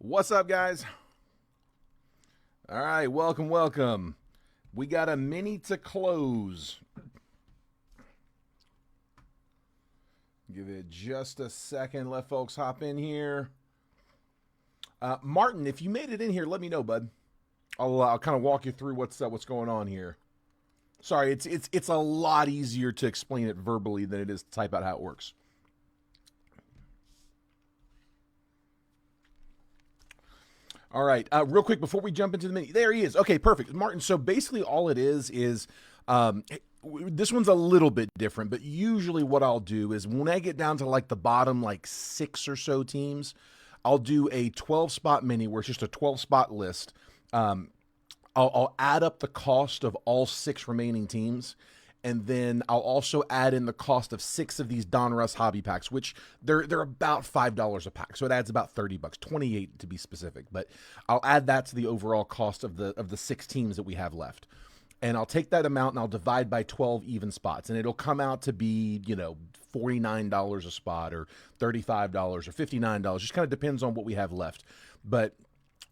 What's up, guys? All right, welcome. We got a mini to close. Give it just a second. Let folks hop in here. Martin, if you made it in here, let me know, bud. I'll kind of walk you through what's going on here. Sorry, it's a lot easier to explain it verbally than it is to type out how it works. All right, real quick before we jump into the mini, there he is. Okay, perfect, Martin. So basically, all it is this one's a little bit different, but usually what I'll do is when I get down to like the bottom like 6 or so teams, I'll do a 12 spot mini where it's just a 12 spot list. Um, I'll add up the cost of all 6 remaining teams, and then I'll also add in the cost of 6 of these Donruss hobby packs, which they're about $5 a pack, so it adds about $30, 28 to be specific. But I'll add that to the overall cost of the 6 teams that we have left, and I'll take that amount and I'll divide by 12 even spots, and it'll come out to be $49 a spot or $35 or $59. Just kind of depends on what we have left, but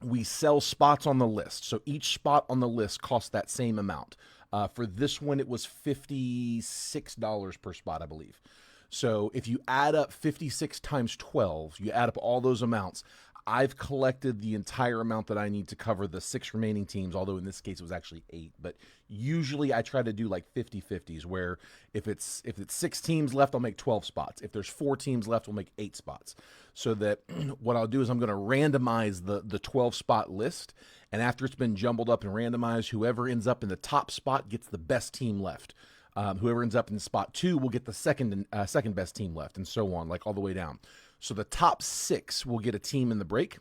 we sell spots on the list. So each spot on the list costs that same amount. For this one, it was $56 per spot, I believe. So if you add up 56 times 12, you add up all those amounts. I've collected the entire amount that I need to cover the 6 remaining teams, although in this case it was actually 8. But usually I try to do like 50-50s, where if it's 6 teams left, I'll make 12 spots. If there's 4 teams left, we'll make 8 spots. So that what I'll do is I'm going to randomize the 12 spot list, and after it's been jumbled up and randomized, whoever ends up in the top spot gets the best team left. Whoever ends up in spot 2 will get the second best team left, and so on, like all the way down. So the top 6 will get a team in the break.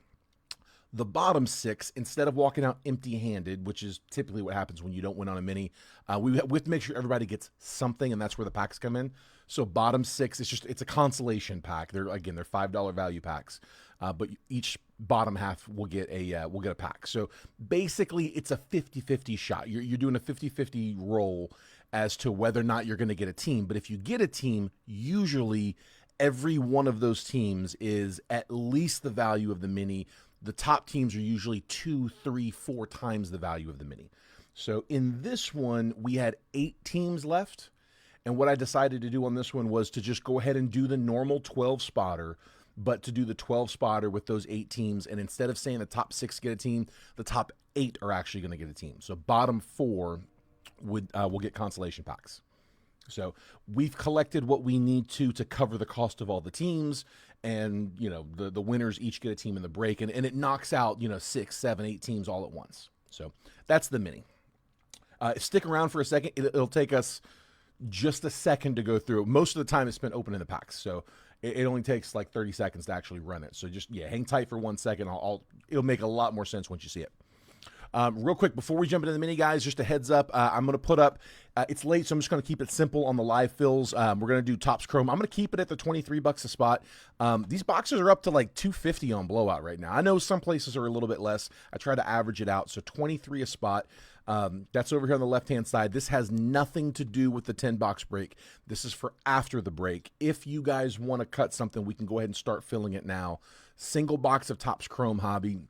The bottom 6, instead of walking out empty-handed, which is typically what happens when you don't win on a mini, we have to make sure everybody gets something, and that's where the packs come in. So bottom 6, it's a consolation pack. They're $5 value packs, but each bottom half will get a pack. So basically, it's a 50-50 shot. You're doing a 50-50 roll as to whether or not you're going to get a team. But if you get a team, usually every one of those teams is at least the value of the mini. The top teams are usually 2, 3, 4 times the value of the mini. So in this one, we had 8 teams left. And what I decided to do on this one was to just go ahead and do the normal 12 spotter, but to do the 12 spotter with those 8 teams. And instead of saying the top 6 get a team, the top 8 are actually going to get a team. So bottom 4 will get consolation packs. So we've collected what we need to cover the cost of all the teams, and the winners each get a team in the break, and it knocks out 6, 7, 8 teams all at once. So that's the mini. Stick around for a second. It'll take us just a second to go through. Most of the time it's spent opening the packs, so it only takes like 30 seconds to actually run it. So just hang tight for 1 second. It'll make a lot more sense once you see it. Real quick, before we jump into the mini, guys, just a heads up, I'm going to put up, it's late, so I'm just going to keep it simple on the live fills. We're going to do Topps Chrome. I'm going to keep it at the $23 a spot. These boxes are up to like $250 on blowout right now. I know some places are a little bit less. I try to average it out, so $23 a spot. That's over here on the left-hand side. This has nothing to do with the 10-box break. This is for after the break. If you guys want to cut something, we can go ahead and start filling it now. Single box of Topps Chrome Hobby.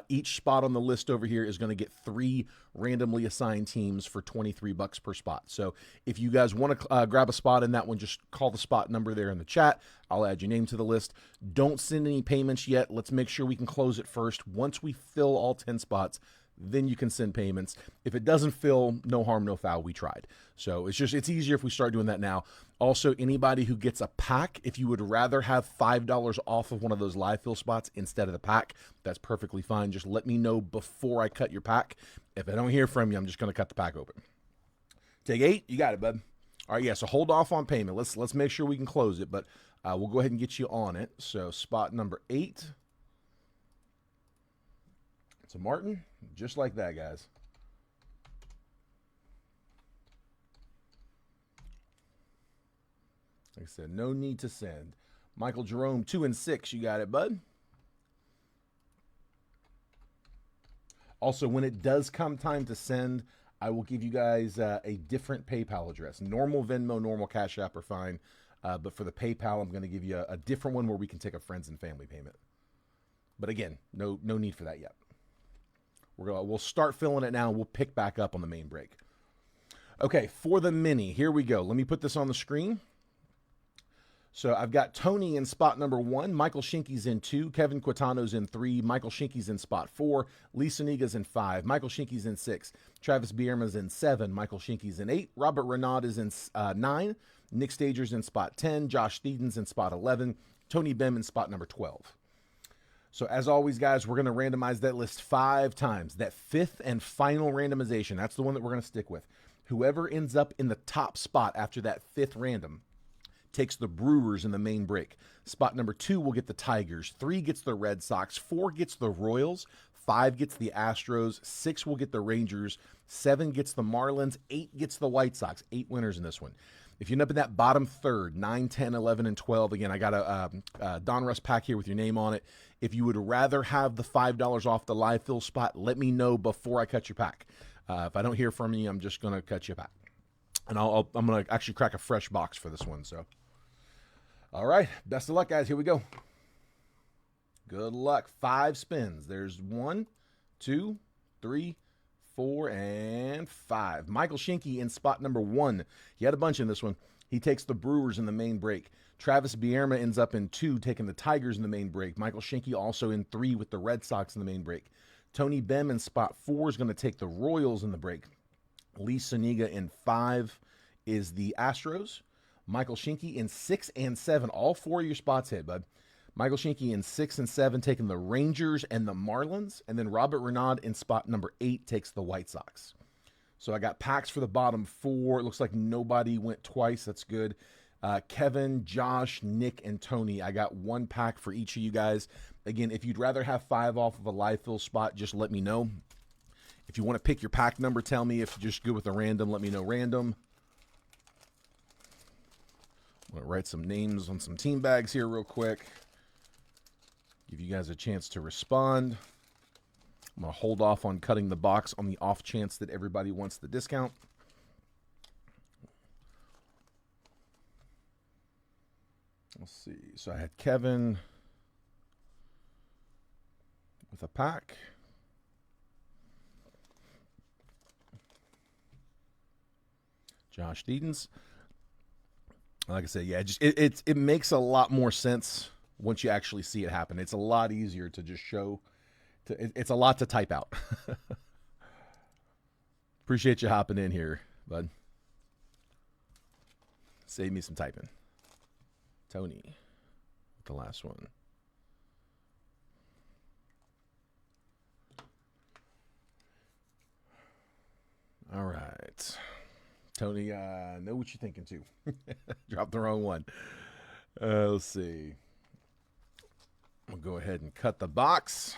Each spot on the list over here is going to get 3 randomly assigned teams for $23 per spot. So if you guys want to grab a spot in that one, just call the spot number there in the chat. I'll add your name to the list. Don't send any payments yet. Let's make sure we can close it first. Once we fill all 10 spots, then you can send payments. If it doesn't fill, no harm, no foul. We tried. So it's easier if we start doing that now. Also, anybody who gets a pack, if you would rather have $5 off of one of those live fill spots instead of the pack, that's perfectly fine. Just let me know before I cut your pack. If I don't hear from you, I'm just going to cut the pack open. Take 8. You got it, bud. All right, yeah, so hold off on payment. Let's make sure we can close it, but we'll go ahead and get you on it. So spot number 8. So Martin, just like that, guys. Like I said, no need to send. Michael Jerome, 2 and 6. You got it, bud. Also, when it does come time to send, I will give you guys a different PayPal address. Normal Venmo, normal Cash App are fine. But for the PayPal, I'm going to give you a different one where we can take a friends and family payment. But again, no need for that yet. We'll start filling it now, and we'll pick back up on the main break. Okay, for the mini, here we go. Let me put this on the screen. So I've got Tony in spot number 1, Michael Shinky's in 2, Kevin Quintano's in 3, Michael Shinky's in spot 4, Lee Suniga's in 5, Michael Shinky's in 6, Travis Bierma's in 7, Michael Shinky's in 8, Robert Renaud is in 9, Nick Stager's in spot 10, Josh Steedens in spot 11, Tony Bem in spot number 12. So as always, guys, we're going to randomize that list 5 times. That 5th and final randomization, that's the one that we're going to stick with. Whoever ends up in the top spot after that 5th random takes the Brewers in the main break. Spot number 2 will get the Tigers. 3 gets the Red Sox. 4 gets the Royals. 5 gets the Astros. 6 will get the Rangers. 7 gets the Marlins. 8 gets the White Sox. 8 winners in this one. If you end up in that bottom third, 9, 10, 11, and 12, again, I got a Don Russ pack here with your name on it. If you would rather have the $5 off the live fill spot, let me know before I cut your pack. If I don't hear from you, I'm just going to cut you a pack. And I'm going to actually crack a fresh box for this one. So, all right. Best of luck, guys. Here we go. Good luck. 5 spins. There's 1, 2, 3, 4, and 5. Michael Shinky in spot number 1. He had a bunch in this one. He takes the Brewers in the main break. Travis Bierma ends up in 2, taking the Tigers in the main break. Michael Shinky also in 3 with the Red Sox in the main break. Tony Bem in spot 4 is going to take the Royals in the break. Lee Suniga in 5 is the Astros. Michael Shinky in 6 and 7. All 4 of your spots hit, bud. Michael Shinky in 6 and 7 taking the Rangers and the Marlins. And then Robert Renaud in spot number 8 takes the White Sox. So I got packs for the bottom 4. It looks like nobody went twice. That's good. Kevin, Josh, Nick, and Tony. I got 1 pack for each of you guys. Again, if you'd rather have 5 off of a live fill spot, just let me know. If you want to pick your pack number, tell me. If you're just good with a random, let me know random. I'm going to write some names on some team bags here real quick. Give you guys a chance to respond. I'm going to hold off on cutting the box on the off chance that everybody wants the discount. Let's see. So I had Kevin with a pack. Josh Steedens. Like I said, yeah, it makes a lot more sense once you actually see it happen. It's a lot easier to just show. It's a lot to type out. Appreciate you hopping in here, bud. Save me some typing. Tony, the last one. All right. Tony, know what you're thinking too. Dropped the wrong one. Let's see. We'll go ahead and cut the box.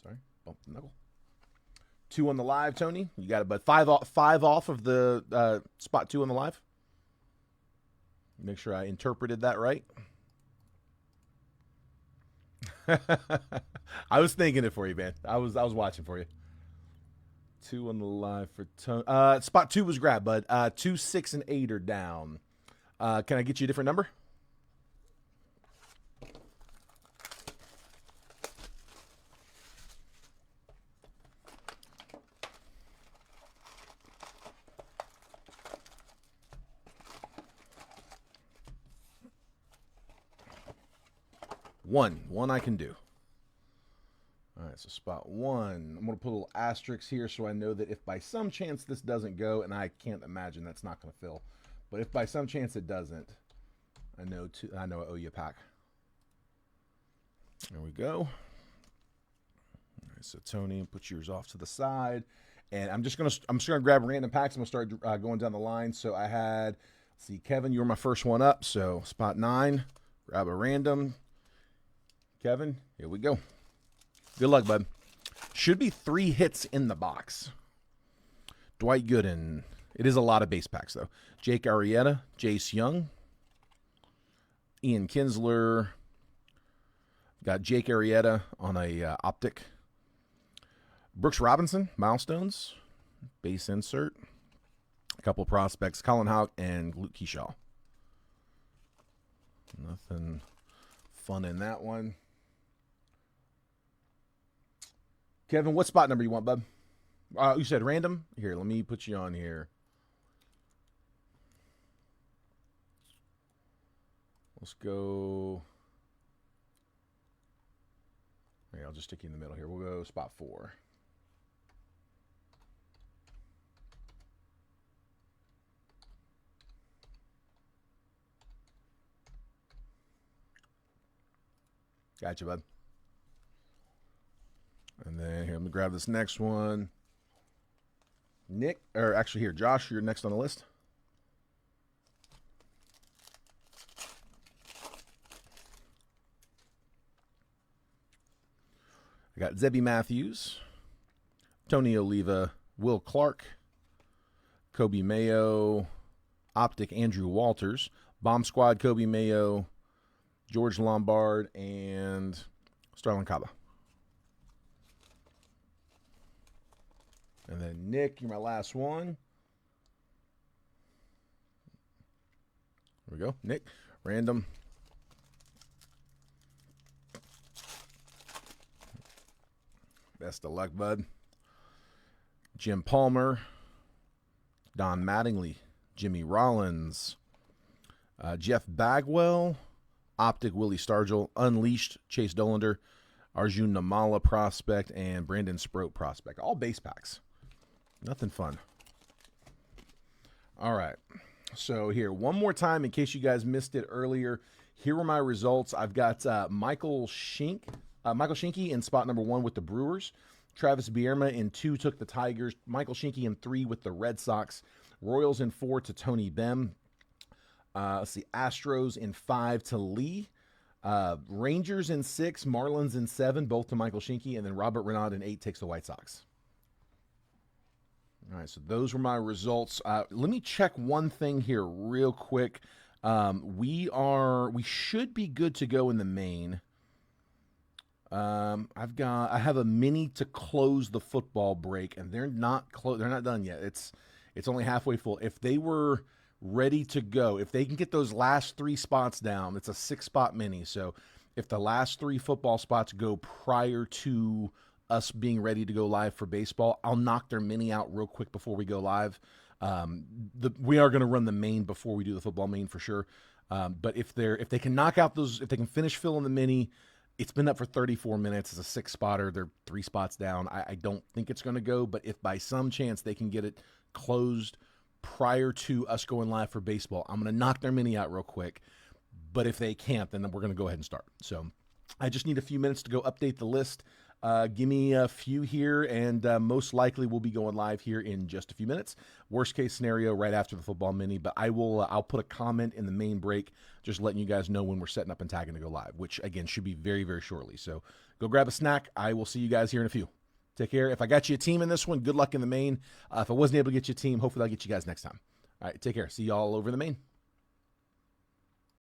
Sorry, bump the knuckle. 2 on the live, Tony. You got it, but 5 off of the spot 2 on the live. Make sure I interpreted that right. I was thinking it for you, man. I was watching for you. 2 on the live for Tony. Spot 2 was grabbed, bud. 2, 6, and 8 are down. Can I get you a different number? One I can do. All right, so spot 1. I'm going to put a little asterisk here so I know that if by some chance this doesn't go, and I can't imagine that's not going to fill, but if by some chance it doesn't, I know I owe you a pack. There we go. All right, so Tony, put yours off to the side, and I'm just gonna grab random packs. I'm gonna start going down the line. So I had, let's see, Kevin, you were my first one up. So spot 9, grab a random. Kevin, here we go. Good luck, bud. Should be 3 hits in the box. Dwight Gooden. It is a lot of base packs, though. Jake Arrieta, Jace Young, Ian Kinsler. Got Jake Arrieta on a optic. Brooks Robinson, milestones, base insert. A couple prospects, Colin Houck and Luke Keyshaw. Nothing fun in that one. Kevin, what spot number you want, bud? You said random? Here, let me put you on here. Let's go. Okay, I'll just stick you in the middle here. We'll go spot 4. Gotcha, bud. And then here, let me grab this next one. Nick, or actually here, Josh, you're next on the list. I got Zebby Matthews, Tony Oliva, Will Clark, Kobe Mayo, Optic Andrew Walters, Bomb Squad Kobe Mayo, George Lombard, and Starlin Kaba. And then Nick, you're my last one. There we go. Nick, random. Best of luck, bud. Jim Palmer, Don Mattingly, Jimmy Rollins, Jeff Bagwell, Optic Willie Stargell, Unleashed Chase Dolander, Arjun Namala prospect, and Brandon Sproat prospect. All base packs. Nothing fun. All right. So here, one more time in case you guys missed it earlier. Here are my results. I've got Michael Schinke in spot number 1 with the Brewers. Travis Bierma in 2 took the Tigers. Michael Schinke in 3 with the Red Sox. Royals in 4 to Tony Bem. Let's see, Astros in 5 to Lee. Rangers in 6, Marlins in 7, both to Michael Schinke. And then Robert Renaud in 8 takes the White Sox. All right, so those were my results. Let me check one thing here real quick. We should be good to go in the main. I have a mini to close the football break, and they're not done yet. It's only halfway full. If they were ready to go, if they can get those last 3 spots down, it's a 6-spot mini. So if the last 3 football spots go prior to us being ready to go live for baseball, I'll knock their mini out real quick before we go live. We are going to run the main before we do the football main for sure. But if they can knock out those, if they can finish filling the mini, it's been up for 34 minutes. It's a 6-spotter. They're 3 spots down. I don't think it's going to go, but if by some chance they can get it closed prior to us going live for baseball, I'm going to knock their mini out real quick. But if they can't, then we're going to go ahead and start. So I just need a few minutes to go update the list. Give me a few here, and most likely we'll be going live here in just a few minutes. Worst case scenario, right after the football mini, but I'll put a comment in the main break, just letting you guys know when we're setting up and tagging to go live, which again should be very, very shortly. So go grab a snack. I will see you guys here in a few. Take care. If I got you a team in this one, good luck in the main. If I wasn't able to get you a team, hopefully I'll get you guys next time. All right, take care. See y'all over in the main.